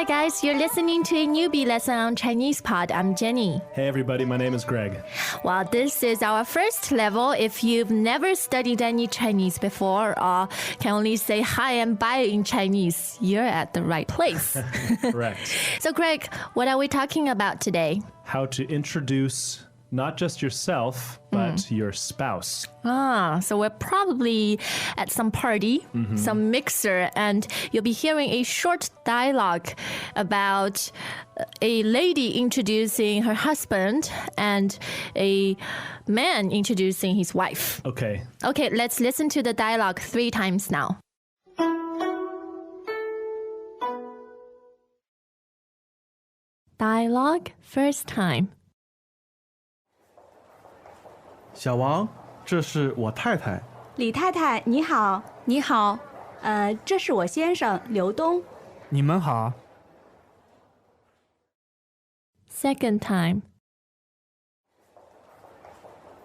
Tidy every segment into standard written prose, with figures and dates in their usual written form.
Hi guys, you're listening to a Newbie lesson on Chinese Pod. I'm Jenny. Hey everybody, my name is Greg. Well, this is our first level. If you've never studied any Chinese before or can only say hi and bye in Chinese, you're at the right place. Correct. So Greg, what are we talking about today? How to introduce not just yourself, but your spouse. So we're probably at some party, some mixer, and you'll be hearing a short dialogue about a lady introducing her husband and a man introducing his wife. Okay. Okay, let's listen to the dialogue 3 times now. Dialogue first time. 小王，这是我太太。李太太，你好。你好。这是我先生刘东。你们好。Second time.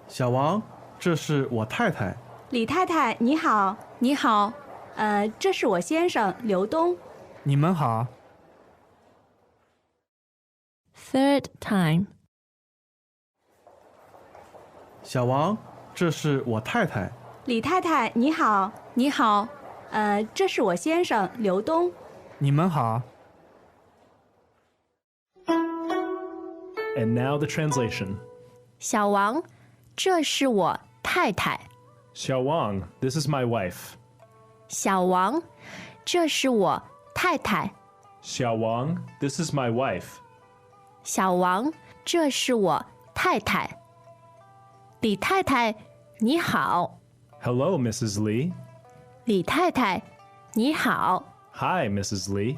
小王，这是我太太。李太太，你好。你好。这是我先生刘东。你们好。Third time. 小王，这是我太太。李太太，你好。你好。这是我先生刘东。你们好。And now the translation. 小王，这是我太太。Xiao Wang, this is my wife. 小王，这是我太太。 Xiao Wang, this is my wife. 小王，这是我太太。李太太，你好。 Hello, Mrs. Li. 李太太，你好。 Hi, Mrs. Li.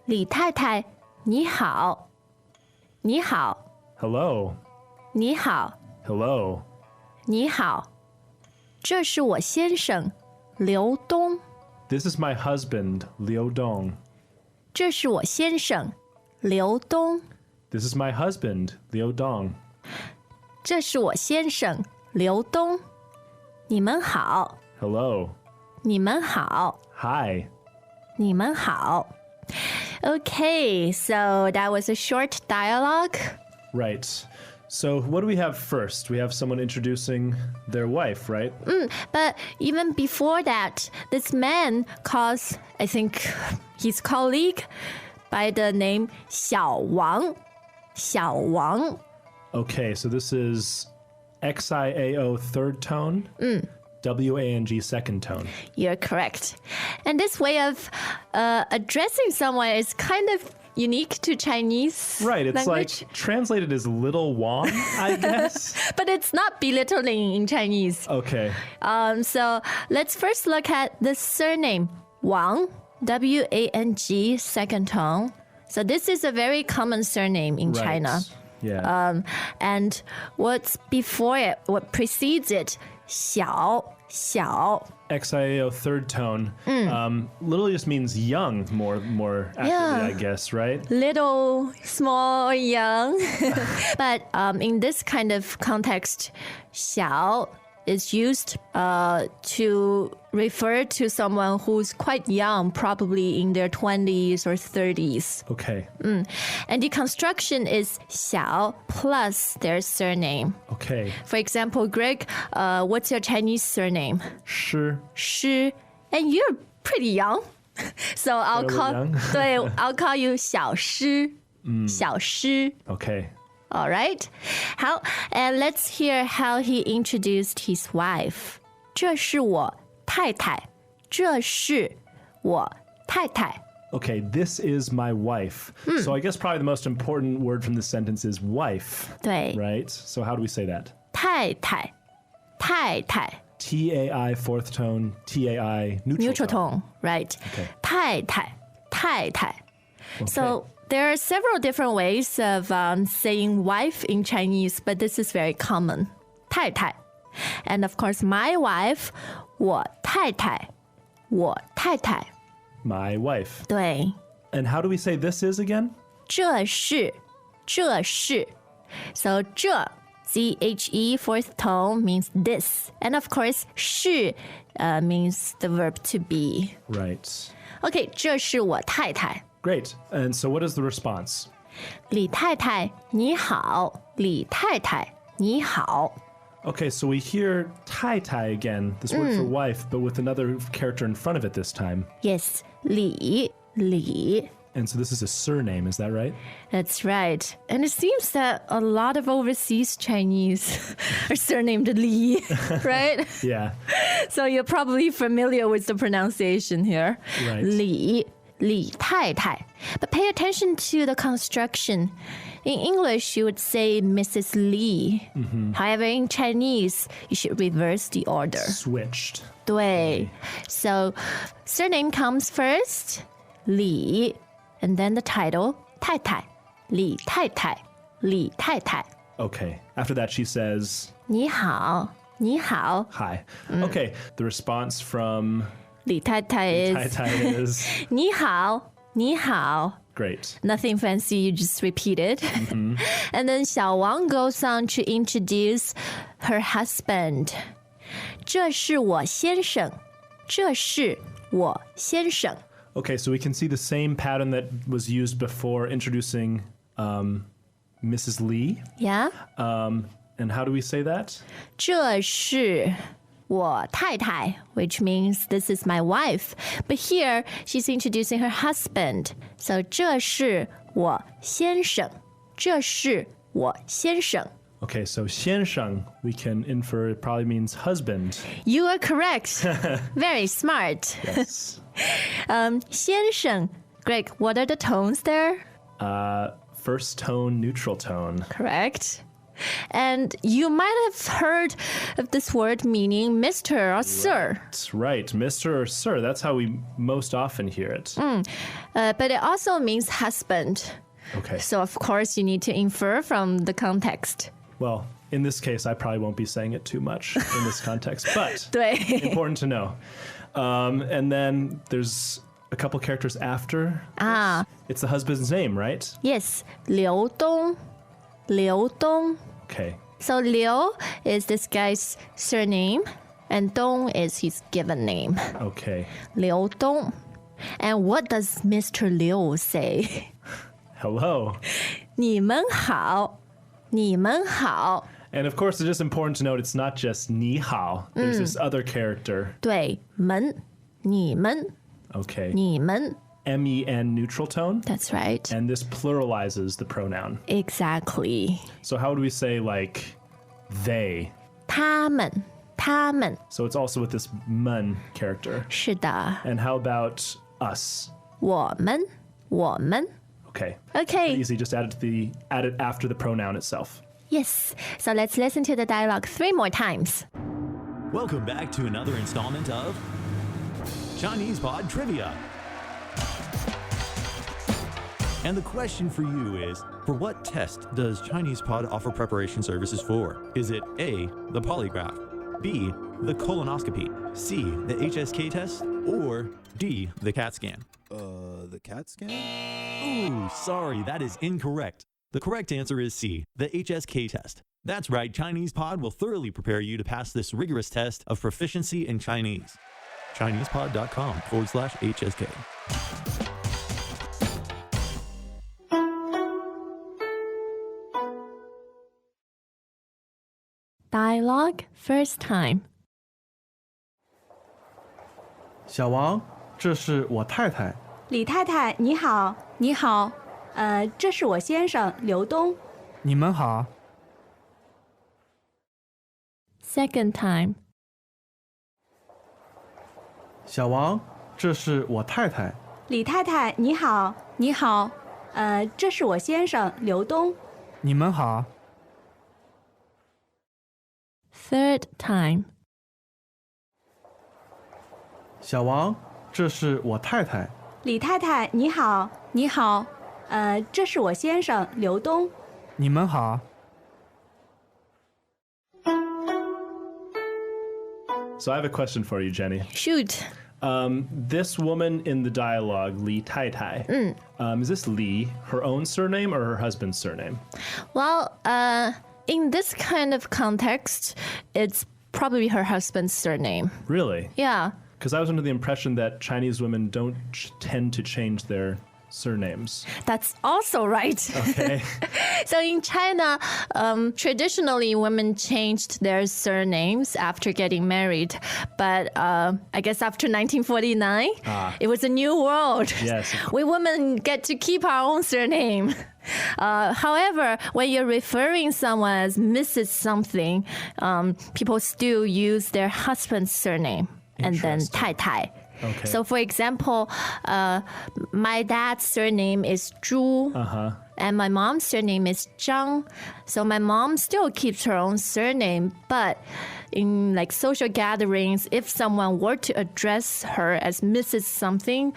李太太，你好。你好。 Hello. 你好。 Hello. 你好。这是我先生刘东。 This is my husband, Liu Dong. 这是我先生刘东。 This is my husband, Liu Dong. 这是我先生刘东。你们好。 Hello. 你们好。 Hi. 你们好。Okay, so that was a short dialogue. Right. So what do we have first? We have someone introducing their wife, right? But even before that, this man calls, I think, his colleague by the name 小王。小王。 Okay, so this is XIAO third tone, WANG second tone. You're correct. And this way of addressing someone is kind of unique to Chinese Right, it's language. like translated as Little Wang, I guess. But it's not belittling in Chinese. Okay. So let's first look at the surname Wang, W-A-N-G, second tone. So this is a very common surname in Right. China. Yeah. And what's before it, what precedes it, 小, 小. XIAO third tone. Little just means young, more accurately, Yeah. I guess, right? Little, small, young. But in this kind of context, 小 is used to refer to someone who's quite young, probably in their 20s or 30s. Okay. And the construction is 小 plus their surname. Okay. For example, Greg, what's your Chinese surname? Shi. Shi. And you're pretty young. So I'll Fairly call young. 对, I'll call you 小诗. 小诗. Okay. All right. And let's hear how he introduced his wife. 这是我太太。这是我太太。 Okay, this is my wife. So I guess probably the most important word from this sentence is wife, 对， right? So how do we say that? 太太，太太。 TAI fourth tone, TAI neutral, Neutral tone, right? Okay. 太太，太太. Okay. So there are several different ways of saying wife in Chinese, but this is very common. 太太. And of course, my wife, 我太太，我太太。 My wife. 对， And how do we say this is again? 这是，这是。So 这 ZHE fourth tone means this. And of course, 是 means the verb to be. Right. Okay, 这是我太太. Great. And so what is the response? 李太太你好，李太太你好。 Okay, so we hear tai tai again, this word for wife, but with another character in front of it this time. Yes, 李。 And so this is a surname, is that right? That's right. And it seems that a lot of overseas Chinese are surnamed Li, right? Yeah. So you're probably familiar with the pronunciation here. Right. 李太太. But pay attention to the construction. In English, you would say Mrs. Li. However, in Chinese, you should reverse the order. Switched. 对. So surname comes first, 李, and then the title, 太太, 李太太, 李太太. Okay. After that, she says, 你好，你好. hi. Okay. The response from 李太太 is, tai tai is 你好，你好. great. Nothing fancy, you just repeat it. And then 小王 goes on to introduce her husband. 这是我先生，这是我先生. Okay, so we can see the same pattern that was used before introducing Mrs. Lee. Yeah? And how do we say that? 这是我太太, which means this is my wife. But here, she's introducing her husband. So 这是我先生，这是我先生. Okay, so 先生, we can infer it probably means husband. You are correct. Very smart. Yes. 先生, Greg, what are the tones there? First tone, neutral tone. Correct. And you might have heard of this word meaning Mr. or Sir. That's right, Mr. or Sir. That's how we most often hear it. But it also means husband. Okay. So, of course, you need to infer from the context. Well, in this case, I probably won't be saying it too much in this context, but 对 important to know. And then there's a couple characters after. Ah. It's the husband's name, right? Yes, 刘东. 刘东. Okay. So, Liu is this guy's surname, and Dong is his given name. Okay. 刘东. And what does Mr. Liu say? Hello. 你们好，你们好. And of course, it's just important to note it's not just 你好. There's this other character. 对，门，你们， Okay. 你们. M-E-N neutral tone. That's right. And this pluralizes the pronoun. Exactly. So how would we say like they? 他们，他们. So it's also with this mun character. 是的， And how about us? 我们，我们. Okay. Okay. Easy, just add it after the pronoun itself. Yes. So let's listen to the dialogue 3 more times. Welcome back to another installment of Chinese Pod Trivia. And the question for you is, for what test does Chinese Pod offer preparation services for? Is it A, the polygraph, B, the colonoscopy, C, the HSK test, or D, the CAT scan? The CAT scan? Ooh, sorry, that is incorrect. The correct answer is C, the HSK test. That's right, Chinese Pod will thoroughly prepare you to pass this rigorous test of proficiency in Chinese. ChinesePod.com/HSK. Dialogue first time. 小王，这是我太太。李太太你好，你好，这是我先生刘东。你们好， Second time. 小王，这是我太太。李太太你好，你好，这是我先生刘东。你们好， Third time. 小王，这是我太太。李太太你好，你好，这是我先生刘东。你们好， So I have a question for you, Jenny. shoot. This woman in the dialogue, Li Tai Tai, is this Li her own surname or her husband's surname? Well, in this kind of context, it's probably her husband's surname. Really? Yeah. Because I was under the impression that Chinese women don't tend to change their surnames. That's also right. Okay. So in China, traditionally women changed their surnames after getting married. But I guess after 1949, it was a new world. Yes. We women get to keep our own surname. However, when you're referring someone as Mrs. something, people still use their husband's surname and then 太太. Okay. So, for example, my dad's surname is Zhu, and my mom's surname is Zhang. So my mom still keeps her own surname, but in like social gatherings, if someone were to address her as Mrs. something,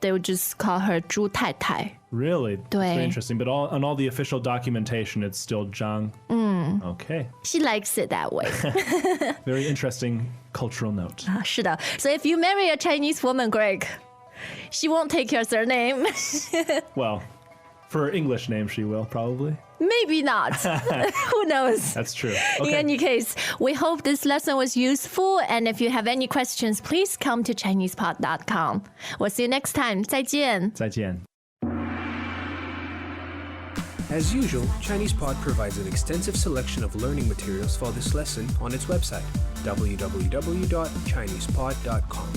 they would just call her 朱太太. Really? That's 对。 very interesting. But on all the official documentation, it's still Zhang. Okay. She likes it that way. Very interesting cultural note. 是的. So if you marry a Chinese woman, Greg, she won't take your surname. Well, for her English name, she will probably. Maybe not. Who knows? That's true. In Okay. any case, we hope this lesson was useful. And if you have any questions, please come to ChinesePod.com. We'll see you next time. 再见. 再见. As usual, ChinesePod provides an extensive selection of learning materials for this lesson on its website, www.chinesepod.com.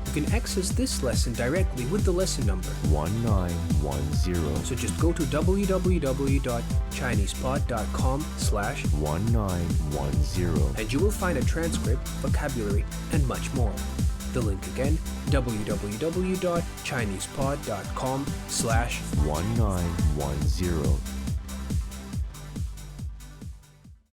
You can access this lesson directly with the lesson number 1910. So just go to www.chinesepod.com/1910 and you will find a transcript, vocabulary, and much more. The link again, www.chinesepod.com/1910.